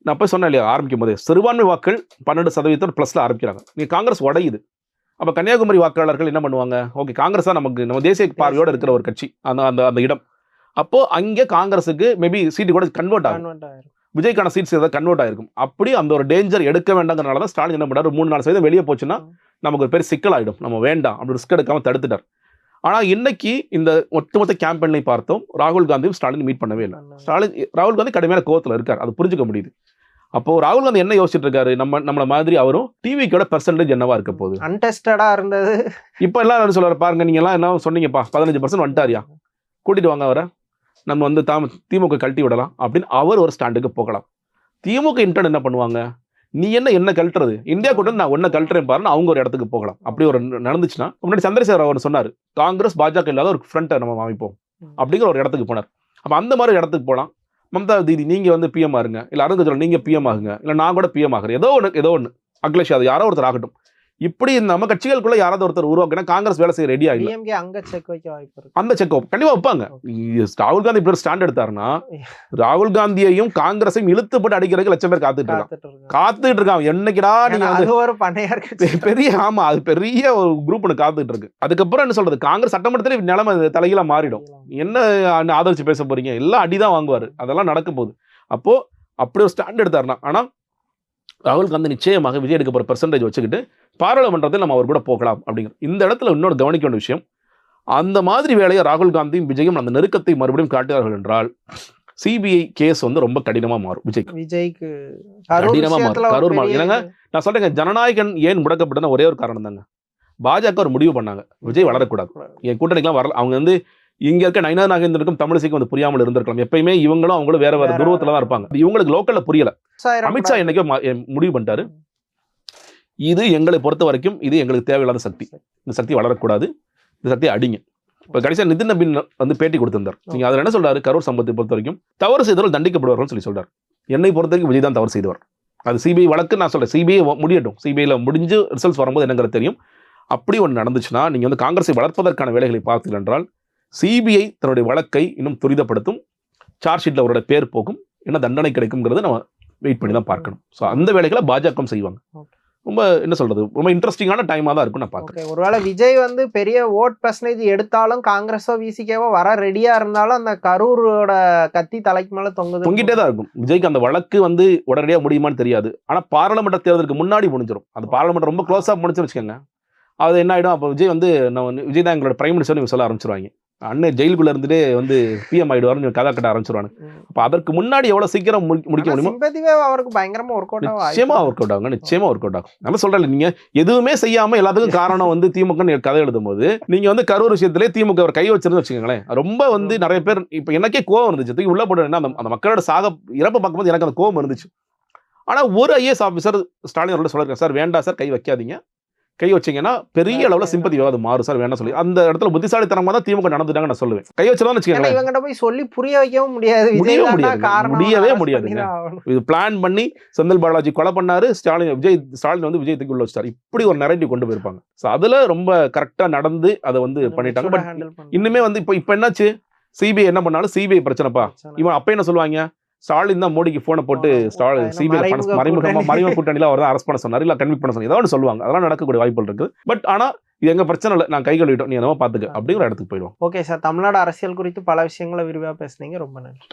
நான் போய் சொன்னேன் இல்லையா, ஆரம்பிக்கும் போதே சிறுபான்மை வாக்கள் 12% பிளஸ்ல ஆரம்பிக்கிறாங்க. நீங்க காங்கிரஸ் உடையுது. அப்ப கன்னியாகுமரி வாக்காளர்கள் என்ன பண்ணுவாங்க? ஓகே, காங்கிரஸ் தான் நமக்கு நம்ம தேசிய பார்வையோட இருக்கிற ஒரு கட்சி, அந்த இடம். அப்போ அங்கே காங்கிரஸுக்கு மேபி சீட்டு கூட கன்வெர்ட் ஆகும், விஜய்க்கான சீட்ஸ் ஏதாவது கன்வெர்ட் ஆயிருக்கும். அப்படி அந்த ஒரு டேஞ்சர் எடுக்க வேண்டாங்கிறனால தான் ஸ்டாலின் என்ன பண்ணாரு, 3-4% வெளியே போச்சுன்னா நமக்கு ஒரு பெரிய சிக்கல் ஆகிடும், நம்ம வேண்டாம் அப்படி ரிஸ்க் எடுக்காம தடுத்துட்டார். ஆனா இன்னைக்கு இந்த ஒட்டுமொத்த கேம்பெயினை பார்த்தோம், ராகுல் காந்தியும் ஸ்டாலின் மீட் பண்ணவே இல்லை. ராகுல் காந்தி கடுமையான கோவத்தில் இருக்கார், அது புரிஞ்சுக்க முடியுது. அப்போ ராகுல் காந்தி என்ன யோசிச்சுட்டு இருக்காரு, நம்மள மாதிரி அவரும் டிவிக்கோட பெர்சன்டேஜ் என்னவா இருக்க போகுது, அன்டெஸ்டடா இருந்தது. இப்ப எல்லாம் சொல்றாரு பாருங்க, நீங்க எல்லாம் என்ன சொன்னீங்கப்பா, 15% வந்துட்டாரியா, கூட்டிட்டு வாங்க அவரை, நம்ம வந்து திமுக கழட்டி விடலாம் அப்படின்னு அவர் ஒரு ஸ்டாண்டுக்கு போகலாம். திமுக இன்டர்ன் என்ன பண்ணுவாங்க, நீ என்ன கழட்டுறது, இந்தியா கூட்டணி நான் ஒன்ன கழட்டுறேன் பாருன்னு அவங்க ஒரு இடத்துக்கு போகலாம். அப்படி ஒரு நடந்துச்சுன்னா, முன்னாடி சந்திரசேகர் அவர் சொன்னார், காங்கிரஸ் பாஜக இல்லாத ஒரு ஃப்ரண்ட்டை நம்ம அமைப்போம் அப்படிங்கிற ஒரு இடத்துக்கு போனார். அப்ப அந்த மாதிரி இடத்துக்கு போகலாம். மம்தா தீதி நீங்க வந்து பிஎம் ஆகுங்க, இல்ல அருண் நீங்க பிஎம் ஆகுங்க, இல்ல நான் கூட பிஎம் ஆகுறேன், ஏதோ ஒண்ணு அகிலேஷ் யாதவ் யாரோ ஒருத்தர் ஆகட்டும். இப்படி நம்ம கட்சிகளுக்குள்ள யாராவது ஒருத்தர் உருவாக்கினா காங்கிரஸ் வேலை செய்ய ரெடி ஆகி அந்த செக் கண்டிப்பா வைப்பாங்க. ராகுல் காந்தி இப்படி ஒரு ஸ்டாண்ட் எடுத்தாருன்னா ராகுல் காந்தியையும் காங்கிரஸையும் இழுத்து போட்டு அடிக்கிறதுக்கு லட்சம் பேர் காத்துட்டு இருக்காங்க. என்னைக்குடா நீங்க பெரிய ஆமா, அது பெரிய ஒரு குரூப் காத்துட்டு இருக்கு. அதுக்கப்புறம் என்ன சொல்றது, காங்கிரஸ் சட்டமன்றத்திலே நிலைமை தலைகீழா மாறிடும். என்ன ஆதரிச்சு பேச போறீங்க, எல்லாம் அடிதான் வாங்குவாரு, அதெல்லாம் நடக்க போகுது. அப்போ அப்படி ஒரு ஸ்டாண்ட் எடுத்தாருன்னா, ஆனா ராகுல் காந்தி நிச்சயமாக விஜய் எடுக்க போற பெர்சன்டேஜ் வச்சுக்கிட்டு பாராளுமன்றத்தில் நம்ம அவர் கூட போகலாம் அப்படிங்கிற இந்த இடத்துல இன்னொரு கவனிக்க வேண்டிய விஷயம், அந்த மாதிரி வேலையை ராகுல் காந்தியும் விஜயும் அந்த நெருக்கத்தை மறுபடியும் காட்டுகிறார்கள் என்றால் சிபிஐ கேஸ் வந்து ரொம்ப கடினமா மாறும். விஜய்க்கு கடினமா மாறும். கரூர் மாறும். ஏன்னாங்க நான் சொல்றேங்க, ஜனநாயகன் ஏன் முடக்கப்பட்டன ஒரே ஒரு காரணம் தாங்க, பாஜக ஒரு முடிவு பண்ணாங்க, விஜய் வளரக்கூடாது, என் கூட்டணிக்கெல்லாம் வரல. அவங்க வந்து இங்க இருக்க நயினார் நாகேந்திரனுக்கும் தமிழிசைக்கும் வந்து புரியாமல் இருந்திருக்கலாம். எப்பயுமே இவங்களும் அவங்களும் வேற துருவத்துல தான் இருப்பாங்க. இவங்களுக்கு லோக்கல்ல புரியல. அமித்ஷா என்னைக்கோ முடிவு பண்ணிட்டாரு, இது எங்களை பொறுத்த வரைக்கும் இது எங்களுக்கு தேவையில்லாத சக்தி, இந்த சக்தி வளரக்கூடாது, இந்த சக்தியை அடிங்க. இப்போ கடைசியா நிதின் நபீன் வந்து பேட்டி கொடுத்திருந்தார். நீங்க அதில் என்ன சொல்றாரு, கரூர் சம்பவத்தை பொறுத்த வரைக்கும் தவறு செய்தவர்கள் தண்டிக்கப்படுவார்கள் சொல்லி சொல்றாரு. என்னை பொறுத்த வரைக்கும் விஜய் தான் தவறு செய்தவர். அது சிபிஐ வழக்கு நான் சொல்றேன், சிபிஐ முடியட்டும், சிபிஐல முடிஞ்சு ரிசல்ட்ஸ் வரும்போது என்னங்கிறது தெரியும். அப்படி ஒன்று நடந்துச்சுன்னா நீங்க வந்து காங்கிரஸை வளர்ப்பதற்கான வேலைகளை பார்த்தீர்கள் என்றால் சிபிஐ தன்னுடைய வழக்கை இன்னும் துரிதப்படுத்தும், சார்ஜ் ஷீட்ல அவரோட பேர் போகும், என்ன தண்டனை கிடைக்கும்ங்கிறது நம்ம வெயிட் பண்ணி தான் பார்க்கணும். ஸோ அந்த வேலைகளை பாஜக செய்வாங்க. ரொம்ப என்ன சொல்றது, ரொம்ப இன்ட்ரெஸ்டிங்கான டைமா தான் இருக்கும் நான் பார்க்கிறேன். ஒருவேளை விஜய் வந்து பெரிய ஓட் பர்சன்டேஜ் எடுத்தாலும் காங்கிரஸோ விசிகேவோ வர ரெடியா இருந்தாலும் அந்த கரூரோட கத்தி தலைக்கு மேல தொங்கிட்டே தான் இருக்கும். விஜய்க்கு அந்த வழக்கு வந்து உடனடியாக முடியுமான்னு தெரியாது. ஆனா பாராளுமன்ற தேர்தலுக்கு முன்னாடி முடிஞ்சிடும். அந்த பாராளுமன்றம் ரொம்ப க்ளோஸா முடிச்சு வச்சுக்கோங்க, அது என்ன ஆயிடும், அப்போ விஜய் வந்து விஜய் தான் எங்களோட பிரைம் மினிஸ்டர் சொல்ல ஆரம்பிச்சிருவாங்க. அண்ணன் ஜெயிலுக்குள்ள இருந்துட்டே வந்து பிஎம் ஆயிடுவாருன்னு கதை கட்ட ஆரம்பிச்சிருவாங்க. அப்ப அதற்கு முன்னாடி எவ்வளவு சீக்கிரம் முடிக்க முடியுமோ sympathy wave அவருக்கு பயங்கரமா ஒர்க் அவுட் நிச்சயமா ஒர்க் அவுட் ஆகும், நிச்சயமா ஒர்க் அவுட் ஆகும். நம்ம சொல்றேன், நீங்க எதுவுமே செய்யாம எல்லாத்துக்கும் காரணம் வந்து திமுக கதை எழுதும் போது நீங்க வந்து கரூர் விஷயத்திலே திமுக ஒரு கை வச்சிருந்து வச்சுக்கோங்களேன், ரொம்ப வந்து நிறைய பேர் இப்ப எனக்கே கோவம் இருந்துச்சு. தூக்கி உள்ள போட்டு அந்த மக்களோட இறப்பை பார்க்கும்போது எனக்கு அந்த கோவம் இருந்துச்சு. ஆனா ஒரு ஐஏஎஸ் ஆஃபீஸர் ஸ்டாலின் அவர்கள் சொல்லிருக்காரு, சார் வேண்டாம் சார், கை வைக்காதீங்க, கை வச்சீங்கன்னா பெரிய அளவுல சிம்பத்தி விவாதம் மாறும் சார், வேண்டாம் சொல்லி அந்த இடத்துல புத்திசாலித்தனமா தான் திமுக நடந்துட்டாங்க நான் சொல்லுவேன். கை வச்சதான் வச்சுக்கோங்களேன், இவங்கிட்ட போய் சொல்லி புரிய வைக்கவும் முடியாது, முடியவே முடியாதுங்க. இது பிளான் பண்ணி செந்தில் பாலாஜி கொலை பண்ணாரு, ஸ்டாலின் வந்து விஜய் தூக்கி உள்ள வச்சாரு, இப்படி ஒரு நரேட்டிவ் கொண்டு போயிருப்பாங்க. அதுல ரொம்ப கரெக்டா நடந்து அதை வந்து பண்ணிட்டாங்க. பட் இன்னுமே வந்து இப்ப என்னாச்சு, சிபிஐ என்ன பண்ணாலும் சிபிஐ பிரச்சனைப்பா. இவன் அப்ப என்ன சொல்லுவாங்க, ஸ்டாலின் தான் மோடிக்கு போனை போட்டு சிபிஐ மறைமுக கூட்டணியில அவர் தான் அரெஸ்ட் பண்ண சொன்னாரு, இல்ல கன்விக்ட் பண்ண சொன்னாரு, ஏதாவது சொல்லுவாங்க. அதெல்லாம் நடக்கக்கூடிய வாய்ப்புகள் இருக்கு. பட் ஆனா இது எங்க பிரச்சனை இல்லை, நான் கை கழுவிட்டோம், நீ என்னவோ பாத்துக்க அப்படிங்கிற இடத்துக்கு போயிடுவோம். ஓகே சார், தமிழ்நாடு அரசியல் குறித்து பல விஷயங்களை விரிவா பேசுனீங்க, ரொம்ப நன்றி.